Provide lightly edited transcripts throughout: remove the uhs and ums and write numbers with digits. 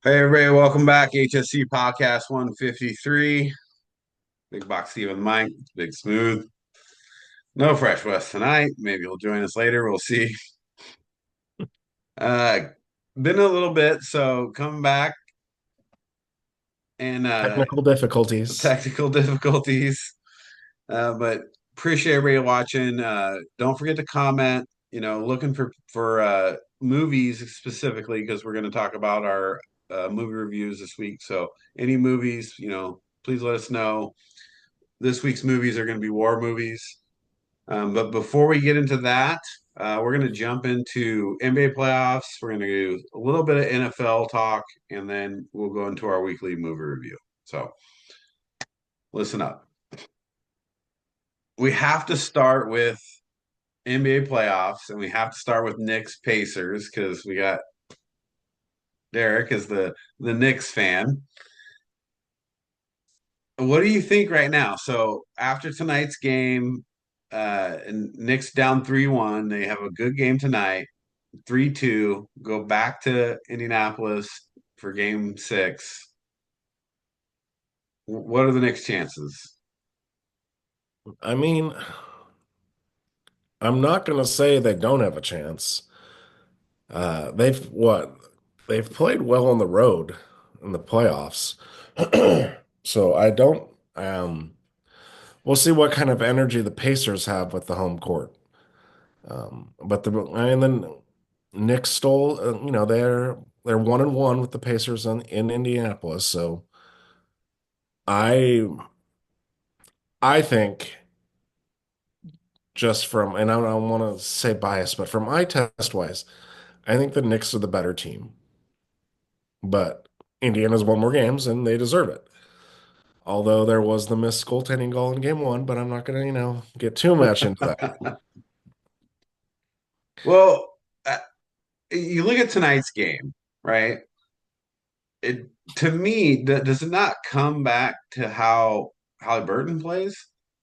Hey everybody, welcome back. HSC Podcast 153. Big Box Steve Mike, Big Smooth. No Fresh West tonight. Maybe he'll join us later. We'll see. Uh been a little bit, so coming back and Technical difficulties. technical difficulties. But appreciate everybody watching. Don't forget to comment, looking for movies specifically because we're going to talk about our movie reviews this week. So any movies, please let us know. This week's movies are going to be war movies. But before we get into that, we're going to jump into NBA playoffs. We're going to do a little bit of NFL talk, and then we'll go into our weekly movie review. So listen up. We have to start with NBA playoffs, and we have to start with Knicks Pacers because we got Derek as the Knicks fan. What do you think right now? So after tonight's game, and Knicks down 3-1, they have a good game tonight, 3-2, go back to Indianapolis for game six. What are the Knicks' chances? I mean, I'm not going to say they don't have a chance. They've what? They've played well on the road in the playoffs. So I don't we'll see what kind of energy the Pacers have with the home court. But the and then Knicks stole, they're 1-1 with the Pacers in Indianapolis. So I I think just from, and I don't want to say bias, but from eye test wise, I think the Knicks are the better team. But Indiana's won more games and they deserve it. Although there was the missed goaltending goal in game one, but I'm not going to, get too much into that. Well, you look at tonight's game, right? It to me does it not come back to how Halliburton plays?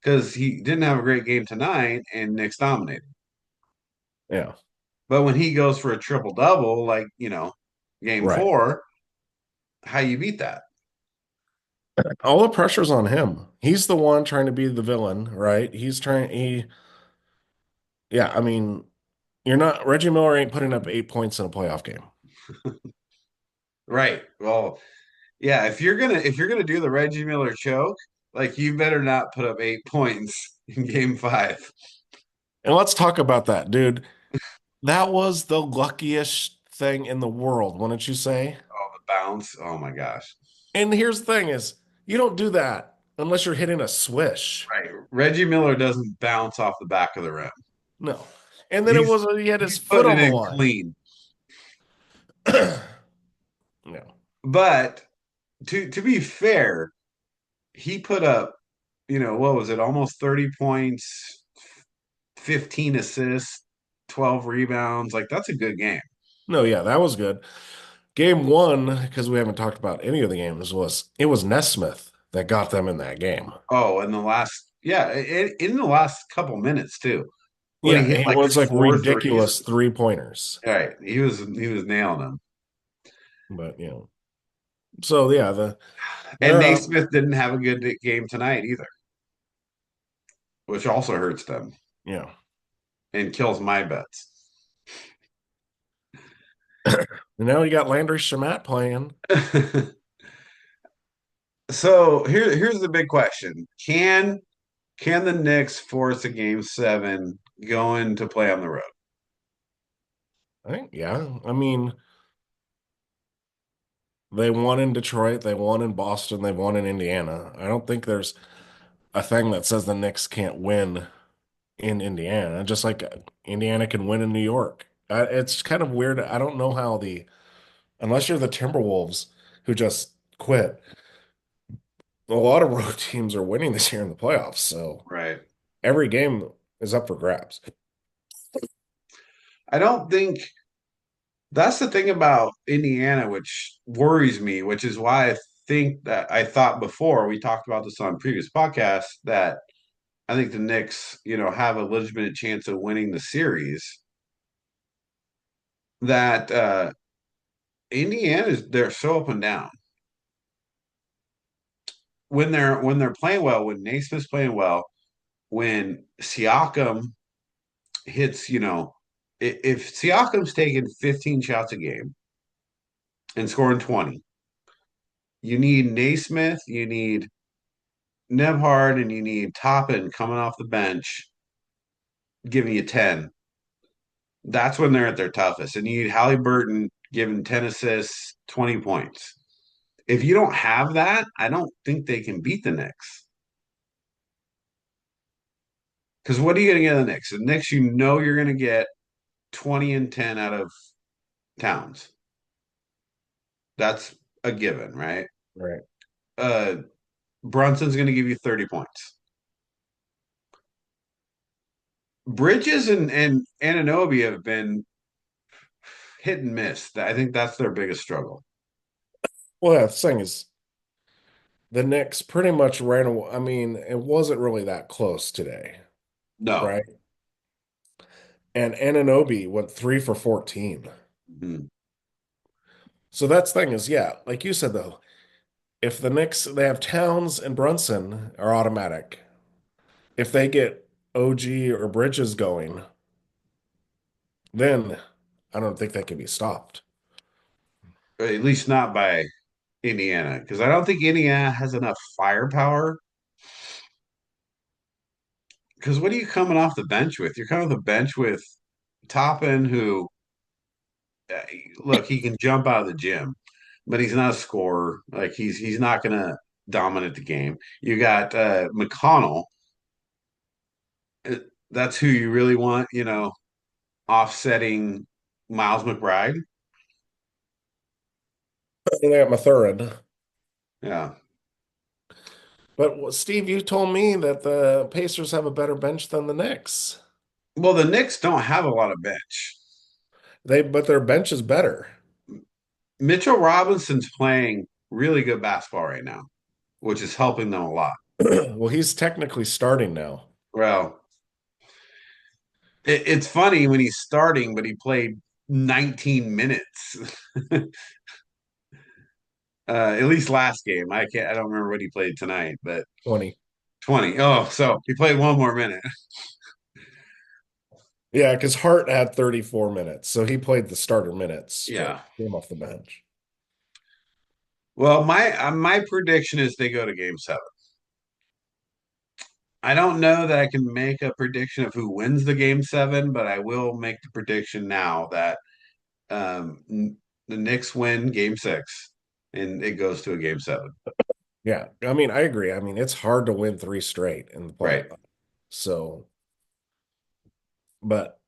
Because he didn't have a great game tonight and Knicks dominated. Yeah, But when he goes for a triple double, like, game right. four, how you beat that? All the pressure's on him. He's the one trying to be the villain, right? Yeah, I mean, Reggie Miller ain't putting up 8 points in a playoff game. Right. Well, yeah, if you're gonna do the Reggie Miller choke, like you better not put up 8 points in game five. And let's talk about that, dude. That was the luckiest thing in the world, wouldn't you say? Oh, the bounce. Oh my gosh. And here's the thing is, you don't do that unless you're hitting a swish. Right. Reggie Miller doesn't bounce off the back of the rim. No. And then He's he had his he's foot putting on it the in line. clean. No. But to be fair, he put up, what was it, almost 30 points, 15 assists, 12 rebounds. Like that's a good game. No, yeah, that was good. Game one, because we haven't talked about any of the games, it was Nesmith that got them in that game. Oh, in the last, yeah, in the last couple minutes too. What he Yeah, hit it like was like four threes. ridiculous 3 pointers. Right. He was nailing them. But so yeah, And they're up. Naismith didn't have a good game tonight either, which also hurts them Yeah. and kills my bets. And now you got Landry Shamat playing. So here's the big question. Can the Knicks force a game seven going to play on the road? I think, yeah. I mean, they won in Detroit, they won in Boston, they won in Indiana. I don't think there's a thing that says the Knicks can't win in Indiana, just like Indiana can win in New York. It's kind of weird. I don't know how unless you're the Timberwolves who just quit, a lot of road teams are winning this year in the playoffs. So Right. every game is up for grabs. I don't think that's the thing about Indiana, which worries me, which is why I think that I thought before we talked about this on previous podcasts that I think the Knicks, have a legitimate chance of winning the series. That They're so up and down. When they're playing well, when Naismith's playing well, when Siakam hits, if Siakam's taking 15 shots a game and scoring 20, you need Naismith, you need Nebhard, and you need Toppin coming off the bench, giving you 10. That's when they're at their toughest. And you need Halliburton giving 10 assists, 20 points. If you don't have that, I don't think they can beat the Knicks. Because what are you going to get in the Knicks? The Knicks, you're going to get 20 and 10 out of Towns. That's a given, right? Right. Uh, Brunson's going to give you 30 points. Bridges and Anunoby have been hit and miss. I think that's their biggest struggle. Well, yeah, the thing is, the Knicks pretty much ran away. I mean, it wasn't really that close today, No. right? And Anunoby went 3 for 14. Mhm. So that's the thing is, yeah, like you said though, if the Knicks they have Towns and Brunson are automatic. If they get OG or Bridges going, then I don't think they can be stopped. At least not by Indiana, because I don't think Indiana has enough firepower. Because what are you coming off the bench with? You're coming off the bench with Toppin, who, uh, look, he can jump out of the gym, but he's not a scorer. Like he's not going to dominate the game. You got McConnell. Uh, That's who you really want, offsetting Miles McBride. And they got Mathurin. Yeah. But Steve, you told me that the Pacers have a better bench than the Knicks. Well, the Knicks don't have a lot of bench. But their bench is better. Mitchell Robinson's playing really good basketball right now, which is helping them a lot. Well, he's technically starting now. Well, it's funny when he's starting, but he played 19 minutes. At least last game. I don't remember what he played tonight, but 20. 20. Oh, so he played one more minute. Yeah, because Hart had 34 minutes, so he played the starter minutes, but Yeah. came off the bench. Well, my prediction is they go to game 7. I don't know that I can make a prediction of who wins the game 7, but I will make the prediction now that the Knicks win game 6 and it goes to a game 7. Yeah, I mean, I agree. I mean, it's hard to win three straight in the Right. playoff. So, but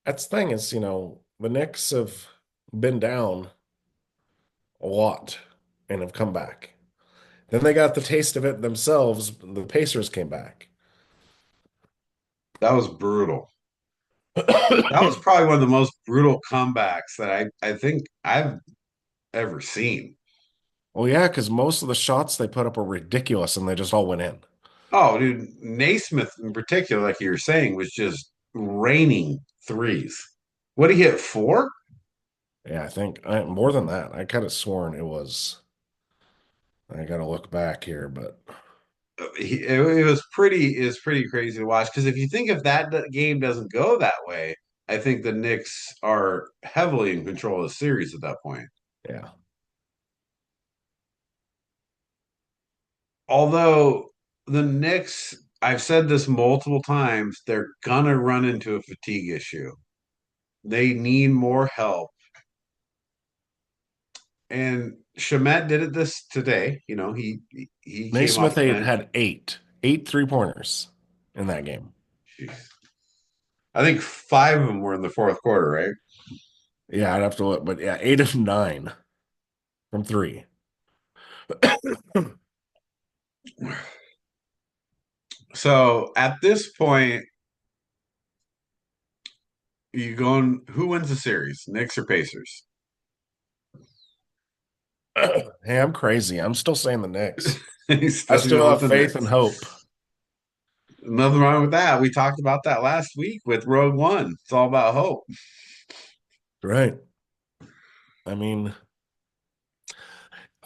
that's the thing is, the Knicks have been down a lot and have come back. Then they got the taste of it themselves. The Pacers came back. That was brutal. That was probably one of the most brutal comebacks that I think I've ever seen. Well, yeah, because most of the shots they put up were ridiculous and they just all went in. Oh, dude, Naismith in particular, like you were saying, was just raining threes. What did he hit 4? Yeah, I think more than that. I kind of sworn it was. I got to look back here, but It was pretty crazy to watch because if that game doesn't go that way, I think the Knicks are heavily in control of the series at that point. yeah. Although the Knicks, I've said this multiple times, they're gonna run into a fatigue issue. They need more help. And Shamet did it this today. He came off Naismith the bench. had eight 3-pointers in that game. Jeez. I think 5 of them were in the fourth quarter, right? Yeah, I'd have to look, but yeah, 8 of 9 from three. So at this point, you going who wins the series, Knicks or Pacers? Hey, I'm crazy. I'm still saying the Knicks. He's I still still going with have the faith and Knicks. hope. Nothing wrong with that. We talked about that last week with Rogue One. It's all about hope. Right. I mean,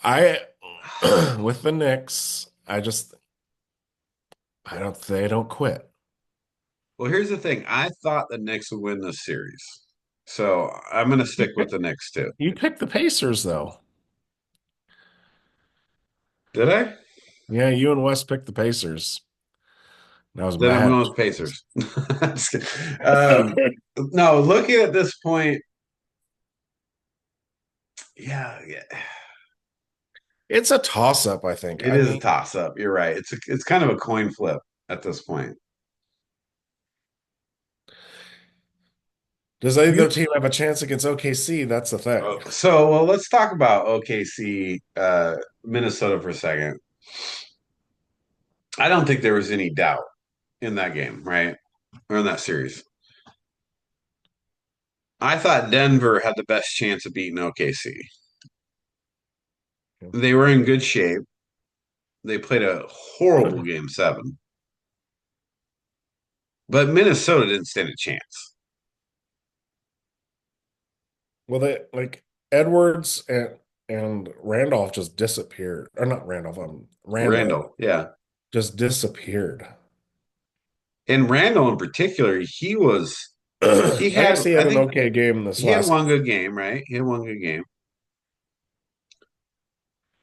I with the Knicks, I don't they don't quit. Well, here's the thing. I thought the Knicks would win this series. So I'm going to You stick with pick, the Knicks too. you picked the Pacers though. Did I? Yeah, you and Wes picked the Pacers. And I was Then I'm mad. going with Pacers. Just kidding. No, looking at this point, yeah, It's a toss-up, I think. it I is a mean, toss up. You're right. It's kind of a coin flip at this point. does either You team have a chance against OKC? That's the thing. well, let's talk about OKC, Minnesota for a second. I don't think there was any doubt in that game, right? Or in that series. I thought Denver had the best chance of beating OKC. They were in good shape. They played a horrible game seven, but Minnesota didn't stand a chance. Well, they like Edwards and Randolph just disappeared. Or not Randolph, Randall Randall, yeah. just disappeared. And Randall in particular, he I had guess he I had an think okay game this he had last. one good game, right? He had one good game.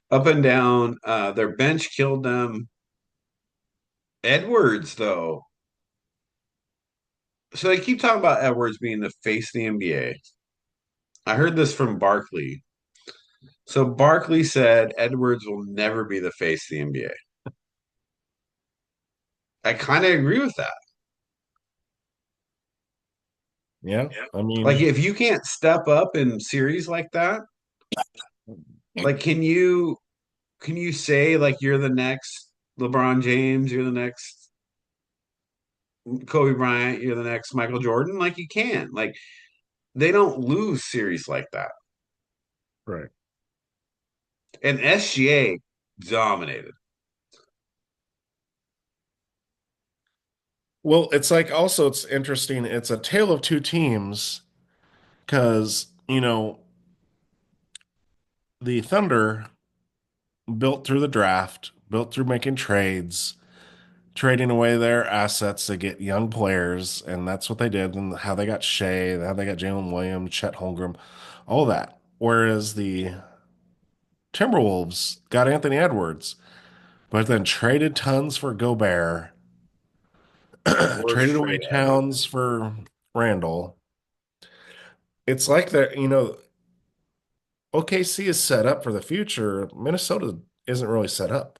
Up and down, their bench killed them. Edwards, though, so they keep talking about Edwards being the face of the NBA. I heard this from Barkley. So Barkley said Edwards will never be the face of the NBA. I kind of agree with that. Yeah, I Like mean, if you can't step up in series like that, like can you say like you're the next LeBron James, you're the next Kobe Bryant, you're the next Michael Jordan? Like you can. Like they don't lose series like that. right. And SGA dominated. Well, it's like also it's interesting. It's a tale of two teams because, the Thunder built through the draft, built through making trades, trading away their assets to get young players, and that's what they did, and how they got Shea, how they got Jalen Williams, Chet Holmgren, all that. Whereas the Timberwolves got Anthony Edwards, but then traded tons for Gobert, Worst traded away trade ever. Towns for Randall. It's like that, OKC is set up for the future. Minnesota isn't really set up.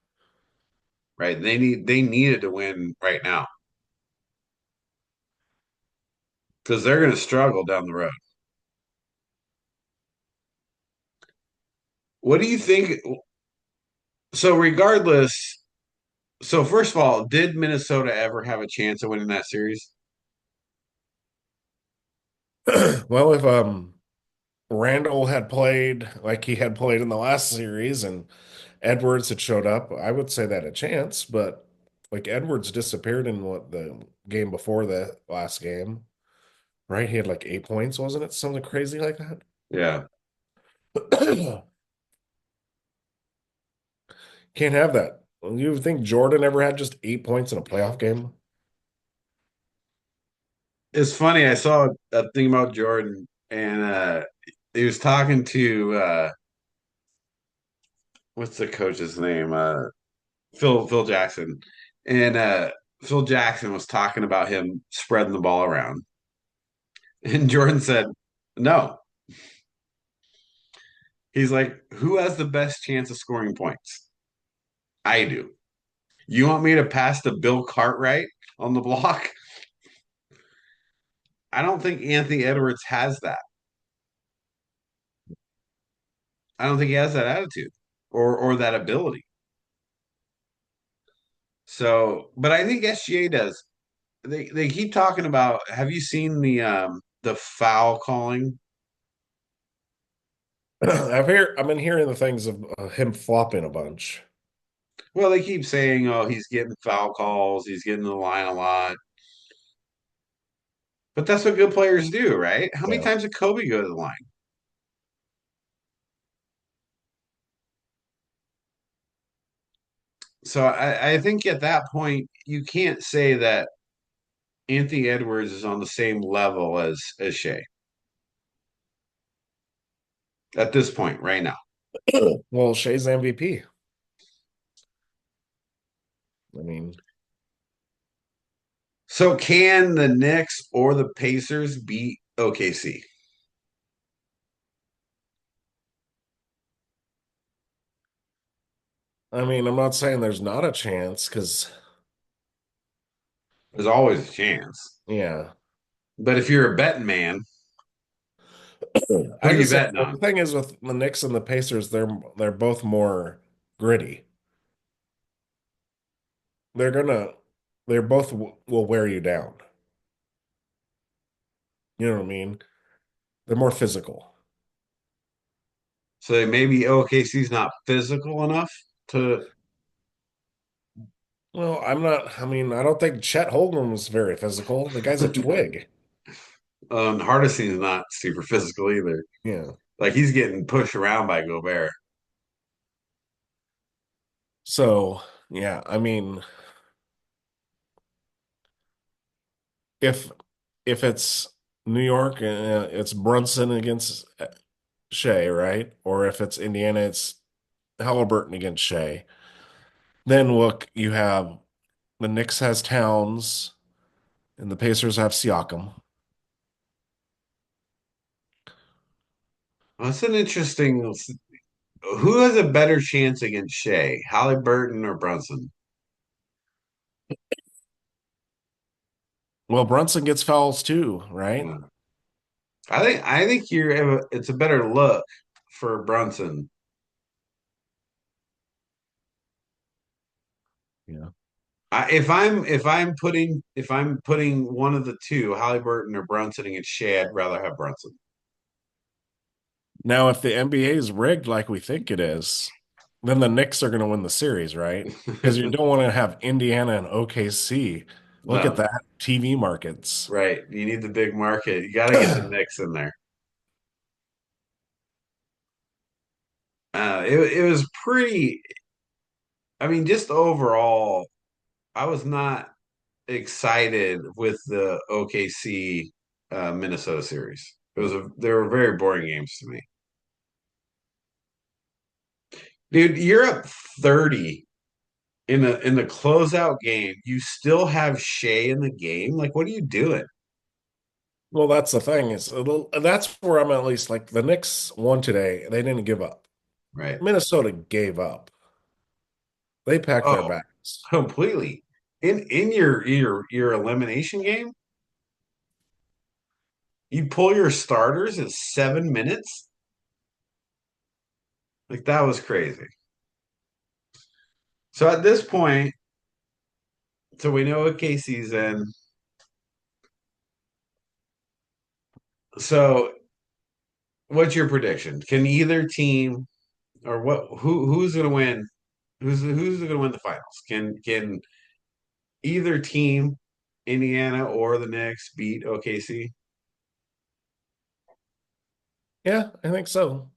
Right. They needed to win right now because they're going to struggle down the road. What do you think? So regardless, so first of all, did Minnesota ever have a chance of winning that series? Well, if Randall had played like he had played in the last series and Edwards had showed up, I would say that a chance, but like Edwards disappeared in what the game before the last game, right? He had like 8 points, wasn't it? Something crazy like Yeah. that. Can't have that. You think Jordan ever had just 8 points in a playoff game? It's funny. I saw a thing about Jordan, and he was talking to what's the coach's name? Phil Jackson, and Phil Jackson was talking about him spreading the ball around, and Jordan said, "No." He's like, "Who has the best chance of scoring points? I do. You want me to pass to Bill Cartwright on the block? I don't think Anthony Edwards has that. I don't think he has that attitude or that ability. So, but I think SGA does. They keep talking about. Have you seen the foul calling? I've been hearing the things of him flopping a bunch. Well, they keep saying, "Oh, he's getting foul calls. He's getting to the line a lot." But that's what good players do, right? How many Yeah. times did Kobe go to the line? So I think at that point you can't say that Anthony Edwards is on the same level as Shea at this point right now. Well, Shea's MVP. I mean, So can the Knicks or the Pacers beat OKC? I'm not saying there's not a chance because, There's always a chance. yeah. But if you're a betting man, who I you just say betting the on? thing is with the Knicks and the Pacers, they're both more gritty. They're gonna they're both will wear you down. You know what I mean? They're more physical. So maybe OKC's not physical enough to. Well, I don't think Chet Holmgren was very physical. The guy's a twig. Hardesty's not super physical either. Yeah. Like he's getting pushed around by Gobert. So, yeah, if if it's New York, it's Brunson against Shea, right? Or if it's Indiana, it's Halliburton against Shea. Then look, you have the Knicks has Towns and the Pacers have Siakam. That's an interesting. Who has a better chance against Shea, Halliburton or Brunson? Well, Brunson gets fouls too, right? Yeah. I think it's a better look for Brunson. Yeah. If I'm putting one of the two, Halliburton or Brunson against Shea, I'd rather have Brunson. Now, if the NBA is rigged like we think it is, then the Knicks are going to win the series, right? Because you don't want to have Indiana and OKC. Look at No, that TV markets. right. You need the big market. You got to get the Knicks in there. It was pretty. I mean, just overall, I was not excited with the OKC Minnesota series. They were very boring games to me. Dude, you're up 30 in the closeout game. You still have Shea in the game. Like, what are you doing? Well, that's the thing that's where I'm at least like the Knicks won today. They didn't give up. Right. Minnesota gave up. They packed their Oh, bags. completely. In your elimination game, you pull your starters at 7 minutes. Like that was crazy. So at this point, so we know what Casey's in. So what's your prediction? Can either team or who's gonna win? Who's gonna win the finals? Can either team, Indiana or the Knicks, beat OKC? Yeah, I think so.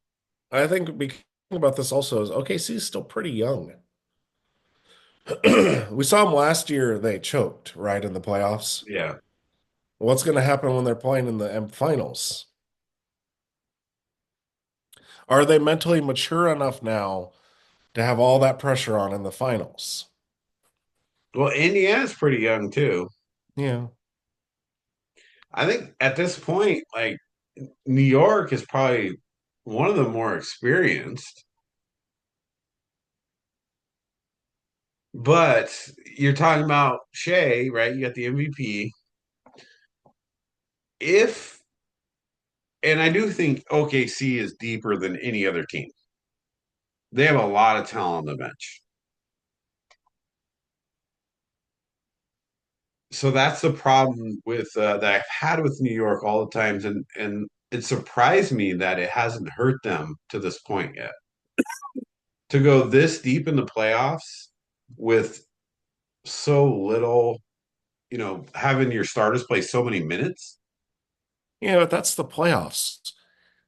I think because about this also is OKC is still pretty young. We saw them last year, they choked, right, in the playoffs. Yeah. What's going to happen when they're playing in the finals? Are they mentally mature enough now to have all that pressure on in the finals? Well, Indiana's pretty young too. Yeah. I think at this point, like New York is probably one of the more experienced, but you're talking about Shea, right? You got the MVP. If and I do think OKC is deeper than any other team. They have a lot of talent on the bench. So that's the problem with that I've had with New York all the times, and it surprised me that it hasn't hurt them to this point yet. To go this deep in the playoffs with so little, having your starters play so many minutes. Yeah, but that's the playoffs.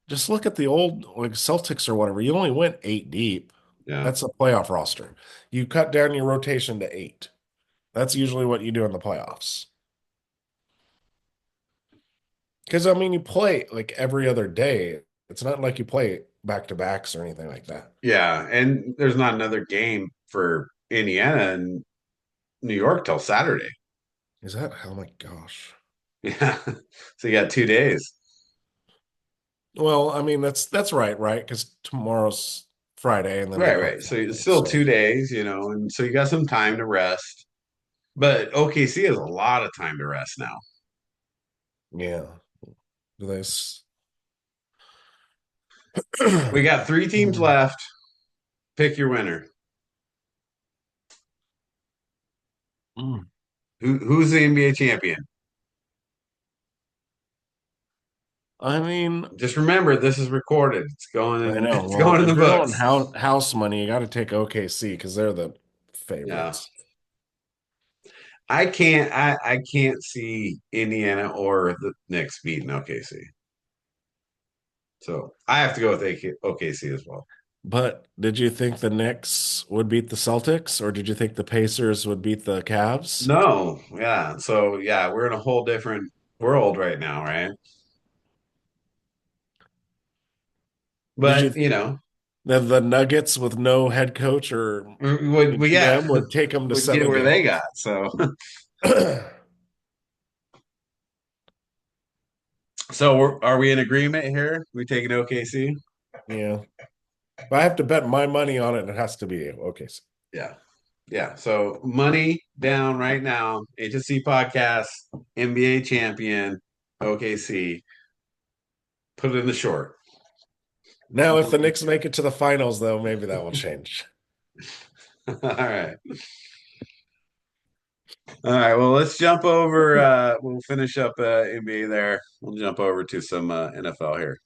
Just look at the old like Celtics or whatever. You only went 8 deep. Yeah. That's a playoff roster. You cut down your rotation to 8. That's usually what you do in the playoffs. Because I mean, you play like every other day. It's not like you play back to backs or anything like that. Yeah. And there's not another game for Indiana and New York till Saturday. Is that? Oh my gosh. Yeah. So you got 2 days. Well, I mean that's right, right? Because tomorrow's Friday and then they Right, play right. So it's Saturday. still So 2 days, and so you got some time to rest. But OKC has a lot of time to rest now. yeah. Do they? We got 3 teams Hmm. left. Pick your winner. Mm. Who's the NBA champion? I mean, Just remember, this is recorded. I know. It's Well, going in the if you're books. going house money, you got to take OKC because they're the Yeah. favorites. I can't see Indiana or the Knicks beating OKC. So I have to go with OKC as well. But did you think the Knicks would beat the Celtics, or did you think the Pacers would beat the Cavs? No, yeah. So yeah, we're in a whole different world right now, right? Did you But think that the Nuggets with no head coach or yeah, GM would take them to would get seven where they games? got. So are we in agreement here? We taking OKC? Yeah. If I have to bet my money on it, it has to be okay. Yeah. Yeah. So money down right now. HSC Podcast, NBA champion, OKC. Put it in the short. Now, if the Knicks make it to the finals, though, maybe that will change. All right. All right. Well, let's jump over. We'll finish up NBA there. We'll jump over to some NFL here.